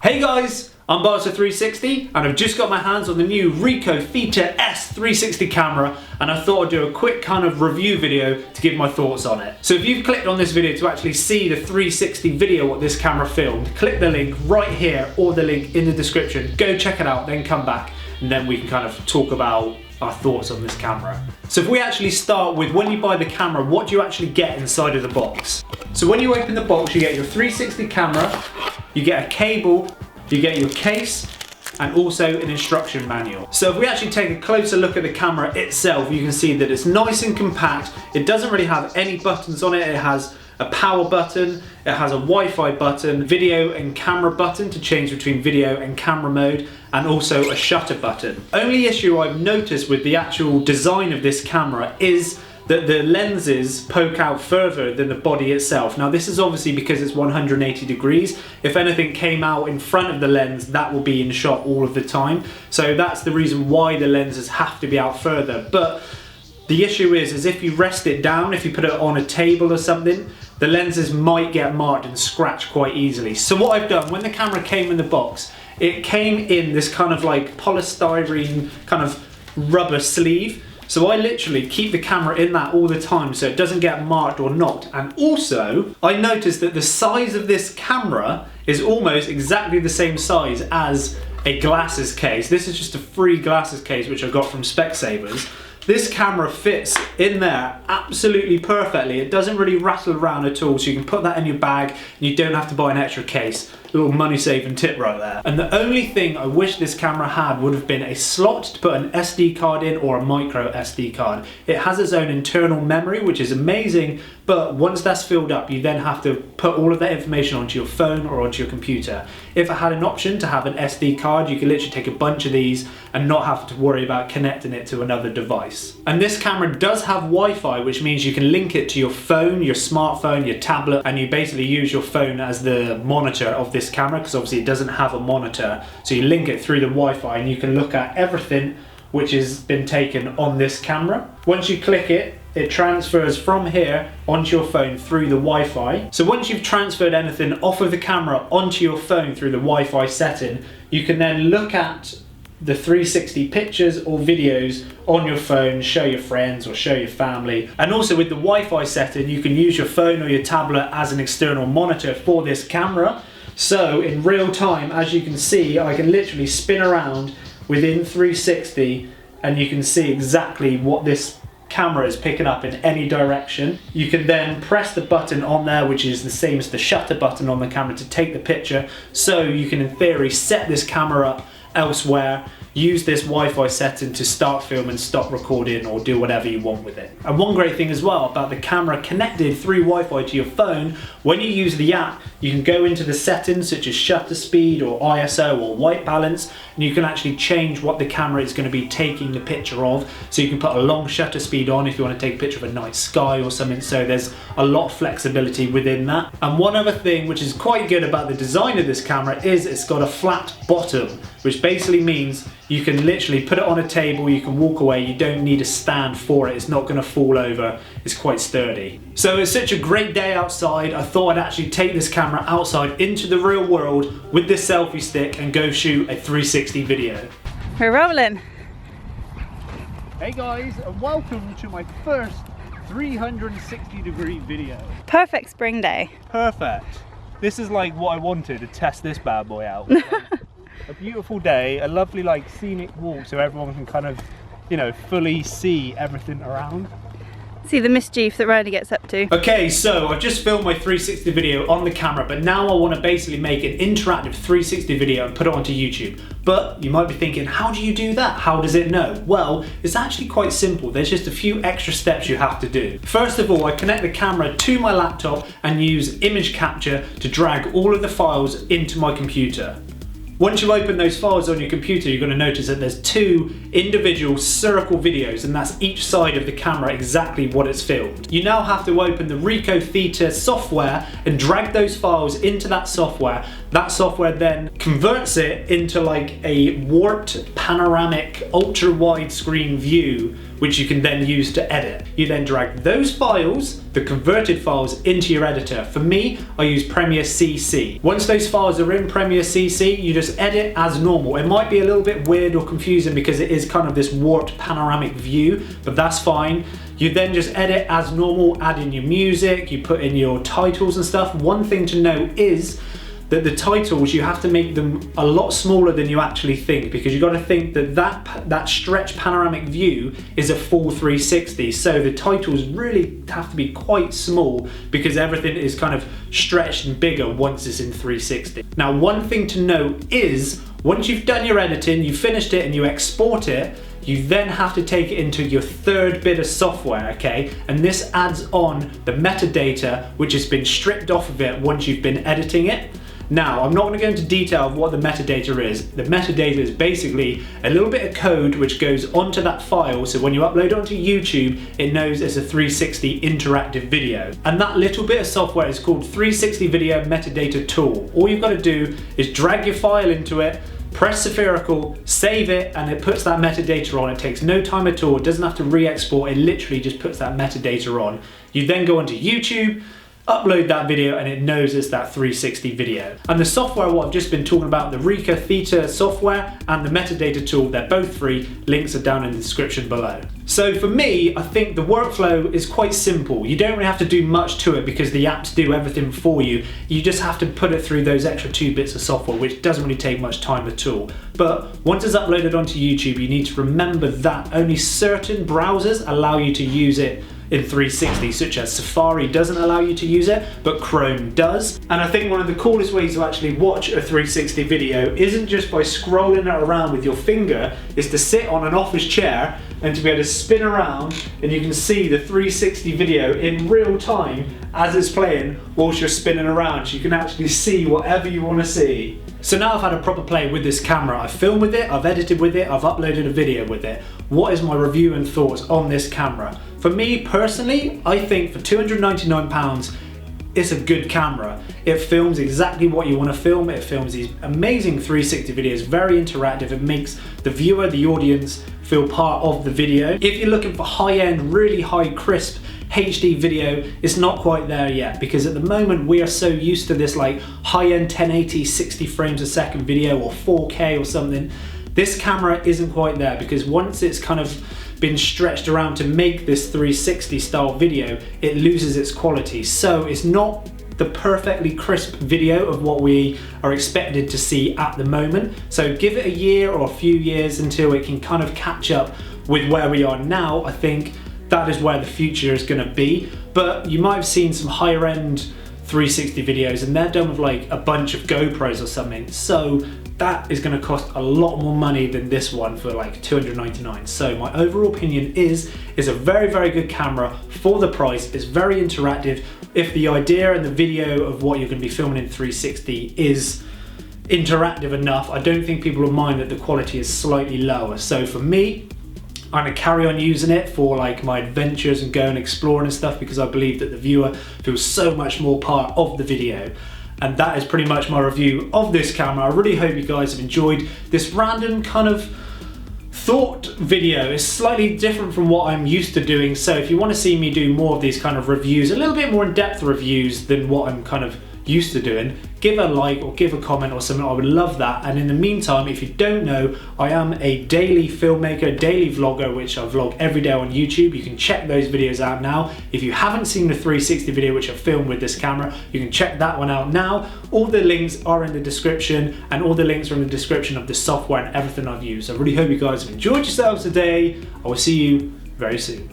Hey guys, I'm Barca360 and I've just got my hands on the new Ricoh THETA S 360 camera, and I thought I'd do a quick kind of review video to give my thoughts on it. So if you've clicked on this video to actually see the 360 video what this camera filmed, click the link right here or the link in the description. Go check it out, then come back and then we can kind of talk about our thoughts on this camera. So if we actually start with when you buy the camera, what do you actually get inside of the box? So when you open the box, you get your 360 camera, you get a cable, you get your case, and also an instruction manual. So if we actually take a closer look at the camera itself, you can see that it's nice and compact. It doesn't really have any buttons on it. It has a power button, it has a Wi-Fi button, video and camera button to change between video and camera mode, and also a shutter button. Only issue I've noticed with the actual design of this camera is that the lenses poke out further than the body itself. Now this is obviously because it's 180 degrees. If anything came out in front of the lens, that will be in shot all of the time. So that's the reason why the lenses have to be out further. But the issue is if you rest it down, if you put it on a table or something, the lenses might get marked and scratched quite easily. So what I've done, when the camera came in the box, it came in this kind of like polystyrene kind of rubber sleeve. So I literally keep the camera in that all the time so it doesn't get marked or knocked. And also, I noticed that the size of this camera is almost exactly the same size as a glasses case. This is just a free glasses case which I got from Specsavers. This camera fits in there absolutely perfectly. It doesn't really rattle around at all, so you can put that in your bag and you don't have to buy an extra case. A little money saving tip right there. And the only thing I wish this camera had would have been a slot to put an SD card in or a micro SD card. It has its own internal memory, which is amazing, but once that's filled up, you then have to put all of that information onto your phone or onto your computer. If I had an option to have an SD card, you could literally take a bunch of these and not have to worry about connecting it to another device. And this camera does have Wi-Fi, which means you can link it to your phone, your smartphone, your tablet, and you basically use your phone as the monitor of this camera, because obviously it doesn't have a monitor. So you link it through the Wi-Fi and you can look at everything which has been taken on this camera. Once you click it, it transfers from here onto your phone through the Wi-Fi. So once you've transferred anything off of the camera onto your phone through the Wi-Fi setting, you can then look at the 360 pictures or videos on your phone, show your friends or show your family. And also with the Wi-Fi setting, you can use your phone or your tablet as an external monitor for this camera. So in real time, as you can see, I can literally spin around within 360 and you can see exactly what this camera is picking up in any direction. You can then press the button on there, which is the same as the shutter button on the camera, to take the picture. So you can in theory set this camera up elsewhere, use this Wi-Fi setting to start filming, stop recording, or do whatever you want with it. And one great thing as well about the camera connected through Wi-Fi to your phone, when you use the app, you can go into the settings such as shutter speed or ISO or white balance, and you can actually change what the camera is going to be taking the picture of. So you can put a long shutter speed on if you want to take a picture of a night sky or something. So there's a lot of flexibility within that. And one other thing which is quite good about the design of this camera is it's got a flat bottom, which basically means you can literally put it on a table, you can walk away, you don't need a stand for it, it's not going to fall over, it's quite sturdy. So it's such a great day outside, I thought I'd actually take this camera outside into the real world with this selfie stick and go shoot a 360 video. We're rolling. Hey guys, and welcome to my first 360 degree video. Perfect spring day. Perfect. This is like what I wanted to test this bad boy out. A beautiful day, a lovely like scenic walk so everyone can kind of, you know, fully see everything around. See the mischief that Riley gets up to. Okay, so I've just filmed my 360 video on the camera, but now I want to basically make an interactive 360 video and put it onto YouTube. But you might be thinking, how do you do that? How does it know? Well, it's actually quite simple. There's just a few extra steps you have to do. First of all, I connect the camera to my laptop and use image capture to drag all of the files into my computer. Once you open those files on your computer, you're going to notice that there's two individual circle videos, and that's each side of the camera exactly what it's filmed. You now have to open the Ricoh THETA software and drag those files into that software. That software then converts it into like a warped panoramic ultra wide screen view which you can then use to edit. You then drag those files, the converted files, into your editor. For me, I use Premiere CC. Once those files are in Premiere CC, you just edit as normal. It might be a little bit weird or confusing because it is kind of this warped panoramic view, but that's fine. You then just edit as normal, add in your music, you put in your titles and stuff. One thing to note is that the titles, you have to make them a lot smaller than you actually think, because you got to think that that stretch panoramic view is a full 360. So the titles really have to be quite small because everything is kind of stretched and bigger once it's in 360. Now, one thing to note is once you've done your editing, you finished it and you export it, you then have to take it into your third bit of software, okay? And this adds on the metadata, which has been stripped off of it once you've been editing it. Now, I'm not going to go into detail of what the metadata is. The metadata is basically a little bit of code which goes onto that file, so when you upload it onto YouTube, it knows it's a 360 interactive video. And that little bit of software is called 360 Video Metadata Tool. All you've got to do is drag your file into it, press spherical, save it, and it puts that metadata on. It takes no time at all. It doesn't have to re-export. It literally just puts that metadata on. You then go onto YouTube, upload that video, and it knows it's that 360 video. And the software, what I've just been talking about, the Ricoh THETA software and the metadata tool, they're both free. Links are down in the description below. So for me, I think the workflow is quite simple. You don't really have to do much to it because the apps do everything for you. You just have to put it through those extra 2 bits of software, which doesn't really take much time at all. But once it's uploaded onto YouTube, you need to remember that only certain browsers allow you to use it in 360, such as Safari doesn't allow you to use it, but Chrome does. And I think one of the coolest ways to actually watch a 360 video isn't just by scrolling it around with your finger, is to sit on an office chair and to be able to spin around, and you can see the 360 video in real time as it's playing whilst you're spinning around, so you can actually see whatever you want to see. So now I've had a proper play with this camera. I've filmed with it, I've edited with it, I've uploaded a video with it. What is my review and thoughts on this camera? For me personally, I think for £299, it's a good camera. It films exactly what you want to film. It films these amazing 360 videos, very interactive. It makes the viewer, the audience, feel part of the video. If you're looking for high-end, really high crisp HD video, it's not quite there yet, because at the moment we are so used to this like high-end 1080 60 frames a second video or 4K or something. This camera isn't quite there, because once it's kind of been stretched around to make this 360 style video, it loses its quality. So it's not the perfectly crisp video of what we are expected to see at the moment. So give it a year or a few years until it can kind of catch up with where we are now. I think that is where the future is going to be. But you might have seen some higher end 360 videos and they're done with like a bunch of GoPros or something. So that is going to cost a lot more money than this one for like $299. So my overall opinion is a very, very good camera for the price. It's very interactive. If the idea and the video of what you're going to be filming in 360 is interactive enough, I don't think people will mind that the quality is slightly lower. So for me, I'm going to carry on using it for like my adventures and going exploring and stuff, because I believe that the viewer feels so much more part of the video. And that is pretty much my review of this camera. I really hope you guys have enjoyed this random kind of thought video. It's slightly different from what I'm used to doing. So if you want to see me do more of these kind of reviews, a little bit more in-depth reviews than what I'm kind of used to doing, give a like or give a comment or something. I would love that. And in the meantime, if you don't know, I am a daily filmmaker, daily vlogger, which I vlog every day on YouTube. You can check those videos out now. If you haven't seen the 360 video which I filmed with this camera, you can check that one out now. All the links are in the description, and all the links are in the description of the software and everything I've used. I really hope you guys have enjoyed yourselves today. I will see you very soon.